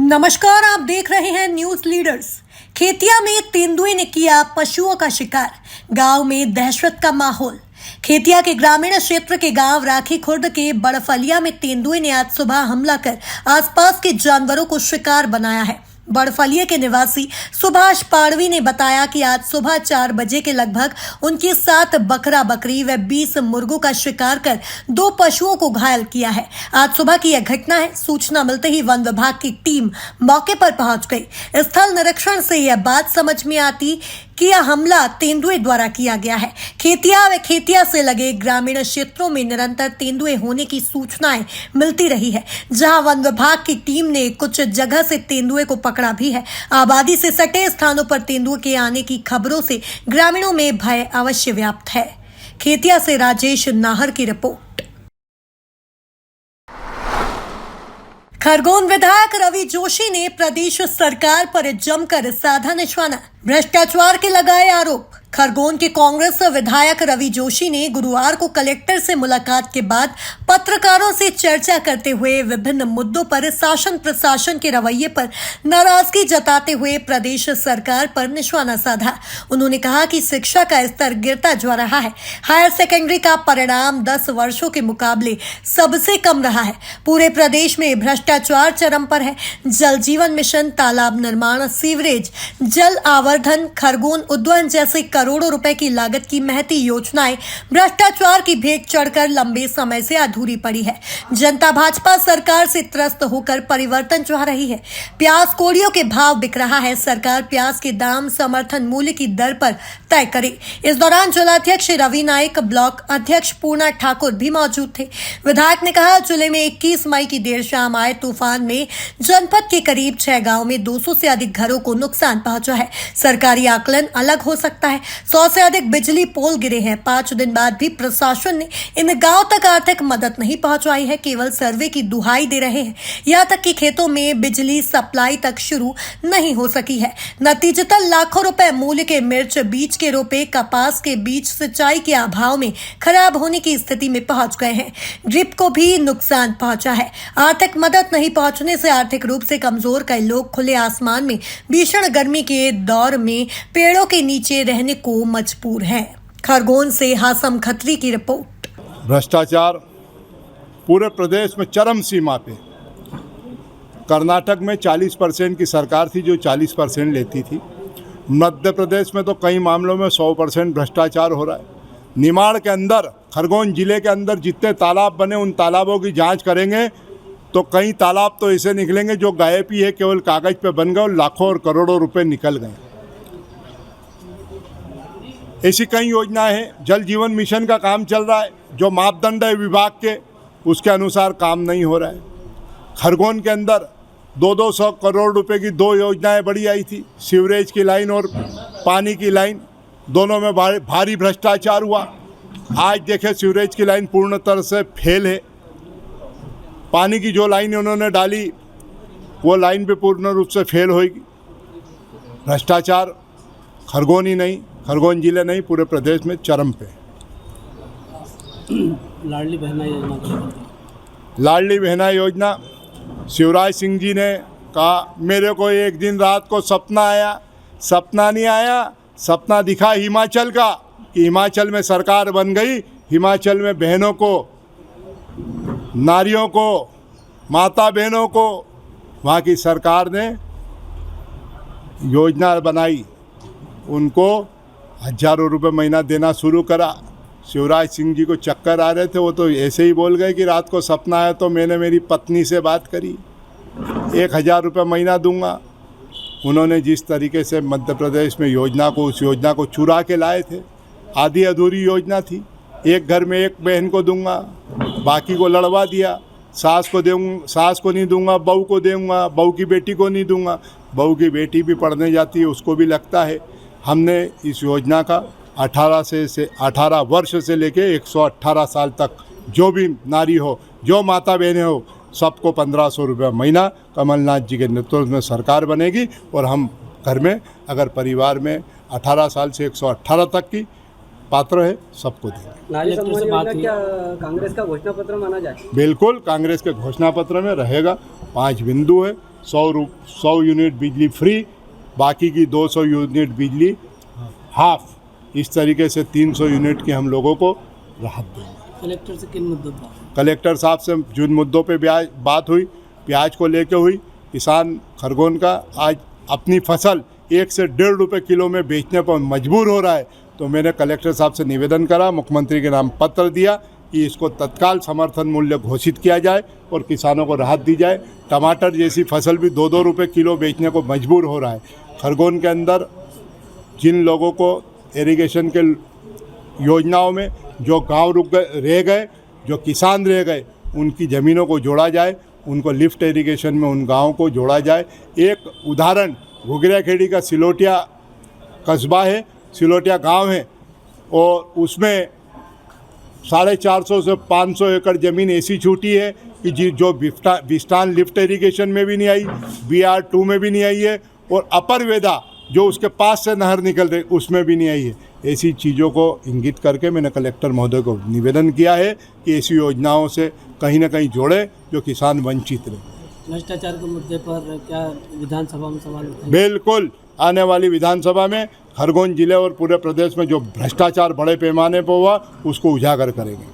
नमस्कार, आप देख रहे हैं न्यूज लीडर्स। खेतिया में तेंदुए ने किया पशुओं का शिकार, गांव में दहशत का माहौल। खेतिया के ग्रामीण क्षेत्र के गांव राखी खुर्द के बड़फलिया में तेंदुए ने आज सुबह हमला कर आसपास के जानवरों को शिकार बनाया है। बड़फलिया के निवासी सुभाष पाड़वी ने बताया कि आज सुबह 4 बजे के लगभग उनके 7 बकरा बकरी व 20 मुर्गों का शिकार कर 2 पशुओं को घायल किया है। आज सुबह की यह घटना है। सूचना मिलते ही वन विभाग की टीम मौके पर पहुंच गई। स्थल निरीक्षण से यह बात समझ में आती कि यह हमला तेंदुए द्वारा किया गया है। खेतिया व खेतिया से लगे ग्रामीण क्षेत्रों में निरंतर तेंदुए होने की सूचनाएं मिलती रही है, जहां वन विभाग की टीम ने कुछ जगह से तेंदुए को पकड़ा भी है। आबादी से सटे स्थानों पर तेंदुए के आने की खबरों से ग्रामीणों में भय अवश्य व्याप्त है। खेतिया से राजेश नाहर की रिपोर्ट। खरगोन विधायक रवि जोशी ने प्रदेश सरकार पर जमकर साधा निशाना, भ्रष्टाचार के लगाए आरोप। खरगोन के कांग्रेस विधायक रवि जोशी ने गुरुवार को कलेक्टर से मुलाकात के बाद पत्रकारों से चर्चा करते हुए विभिन्न मुद्दों पर शासन प्रशासन के रवैये पर नाराजगी जताते हुए प्रदेश सरकार पर निशाना साधा। उन्होंने कहा कि शिक्षा का स्तर गिरता जा रहा है। हायर सेकेंडरी का परिणाम 10 वर्षों के मुकाबले सबसे कम रहा है। पूरे प्रदेश में भ्रष्टाचार चरम पर है। जल जीवन मिशन, तालाब निर्माण, सीवरेज, जल आवर्धन, खरगोन उद्यान जैसे करोड़ों रुपए की लागत की महती योजनाएं भ्रष्टाचार की भेंट चढ़कर लंबे समय से अधूरी पड़ी है। जनता भाजपा सरकार से त्रस्त होकर परिवर्तन चाह रही है। प्याज कोड़ियों के भाव बिक रहा है। सरकार प्याज के दाम समर्थन मूल्य की दर पर तय करे। इस दौरान जिलाध्यक्ष रवि नायक, ब्लॉक अध्यक्ष पूर्णा ठाकुर भी मौजूद थे। विधायक ने कहा, जिले में 21 मई की देर शाम आए तूफान में जनपद के करीब 6 गाँव में 200 से अधिक घरों को नुकसान पहुंचा है। सरकारी आकलन अलग हो सकता है। 100 से अधिक बिजली पोल गिरे हैं। 5 दिन बाद भी प्रशासन ने इन गांव तक आर्थिक मदद नहीं पहुंचाई है, केवल सर्वे की दुहाई दे रहे हैं। यहां तक कि खेतों में बिजली सप्लाई तक शुरू नहीं हो सकी है। नतीजतन लाखों रुपए मूल्य के मिर्च बीज के रोपे, कपास के बीज सिंचाई के अभाव में खराब होने की स्थिति में पहुंच गए हैं। ड्रिप को भी नुकसान पहुंचा है। आर्थिक मदद नहीं पहुंचने से आर्थिक रूप से कमजोर कई लोग खुले आसमान में भीषण गर्मी के दौर में पेड़ों के नीचे रहने को मजबूर है। खरगोन से हासम खत्री की रिपोर्ट। भ्रष्टाचार पूरे प्रदेश में चरम सीमा पे। कर्नाटक में 40% की सरकार थी जो 40% लेती थी। मध्य प्रदेश में तो कई मामलों में 100% भ्रष्टाचार हो रहा है। निमाड़ के अंदर, खरगोन जिले के अंदर जितने तालाब बने उन तालाबों की जांच करेंगे तो कई तालाब तो ऐसे निकलेंगे जो गायब ही है, केवल कागज पे बन गए और लाखों और करोड़ों रुपए निकल गए। ऐसी कई योजनाएं हैं। जल जीवन मिशन का काम चल रहा है, जो मापदंड है विभाग के उसके अनुसार काम नहीं हो रहा है। खरगोन के अंदर 200 करोड़ रुपए की 2 योजनाएं बड़ी आई थी, सीवरेज की लाइन और पानी की लाइन, दोनों में भारी भ्रष्टाचार हुआ। आज देखें, सीवरेज की लाइन पूर्ण तरह से फेल है। पानी की जो लाइन उन्होंने डाली वो लाइन भी पूर्ण रूप से फेल होगी। भ्रष्टाचार खरगोन ही नहीं, खरगोन जिले नहीं, पूरे प्रदेश में चरम पे। लाडली बहना योजना शिवराज सिंह जी ने कहा, मेरे को एक दिन रात को सपना आया। सपना नहीं आया, सपना दिखा हिमाचल का कि हिमाचल में सरकार बन गई। हिमाचल में बहनों को, नारियों को, माता बहनों को वहाँ की सरकार ने योजना बनाई, उनको हजारों रुपए महीना देना शुरू करा। शिवराज सिंह जी को चक्कर आ रहे थे, वो तो ऐसे ही बोल गए कि रात को सपना आया तो मैंने मेरी पत्नी से बात करी, 1000 रुपये महीना दूंगा। उन्होंने जिस तरीके से मध्य प्रदेश में उस योजना को चुरा के लाए थे, आधी अधूरी योजना थी। एक घर में एक बहन को दूंगा, बाकी को लड़वा दिया। सास को नहीं दूंगा, बहू को दूंगा, बहू की बेटी को नहीं दूंगा। बहू की बेटी भी पढ़ने जाती है, उसको भी लगता है। हमने इस योजना का 18 वर्ष से लेके 118 साल तक जो भी नारी हो, जो माता बहनें हो, सबको 1500 रुपये महीना कमलनाथ जी के नेतृत्व में सरकार बनेगी। और हम घर में अगर परिवार में 18 साल से 118 तक की पात्र है सबको देंगे। क्या कांग्रेस का घोषणा पत्र माना जाए? बिल्कुल, कांग्रेस के घोषणा पत्र में रहेगा। 5 बिंदु है, 100 यूनिट बिजली फ्री, बाकी की 200 यूनिट बिजली हाफ, इस तरीके से 300 यूनिट की हम लोगों को राहत देंगे। कलेक्टर से किन मुद्दों पर? कलेक्टर साहब से जिन मुद्दों पे बात हुई, प्याज को लेके हुई, किसान खरगोन का आज अपनी फसल 1 से 1.5 रुपये किलो में बेचने पर मजबूर हो रहा है, तो मैंने कलेक्टर साहब से निवेदन करा, मुख्यमंत्री के नाम पत्र दिया कि इसको तत्काल समर्थन मूल्य घोषित किया जाए और किसानों को राहत दी जाए। टमाटर जैसी फसल भी 2-2 रुपये किलो बेचने को मजबूर हो रहा है। खरगोन के अंदर जिन लोगों को इरिगेशन के योजनाओं में जो गांव रह गए, जो किसान रह गए, उनकी ज़मीनों को जोड़ा जाए, उनको लिफ्ट इरिगेशन में उन गाँव को जोड़ा जाए। एक उदाहरण घुघरा खेड़ी का सिलोटिया कस्बा है, सिलोटिया गांव है, और उसमें 450 से 500 एकड़ ज़मीन ऐसी छूटी है कि जो बिस्टान लिफ्ट इरिगेशन में भी नहीं आई, BR2 में भी नहीं आई है, और अपर वेदा जो उसके पास से नहर निकल रही उसमें भी नहीं आई है। ऐसी चीज़ों को इंगित करके मैंने कलेक्टर महोदय को निवेदन किया है कि ऐसी योजनाओं से कहीं ना कहीं जोड़े जो किसान वंचित रहे। भ्रष्टाचार के मुद्दे पर क्या विधानसभा में सवाल उठाएंगे? बिल्कुल, आने वाली विधानसभा में खरगोन जिले और पूरे प्रदेश में जो भ्रष्टाचार बड़े पैमाने पर हुआ उसको उजागर करेंगे।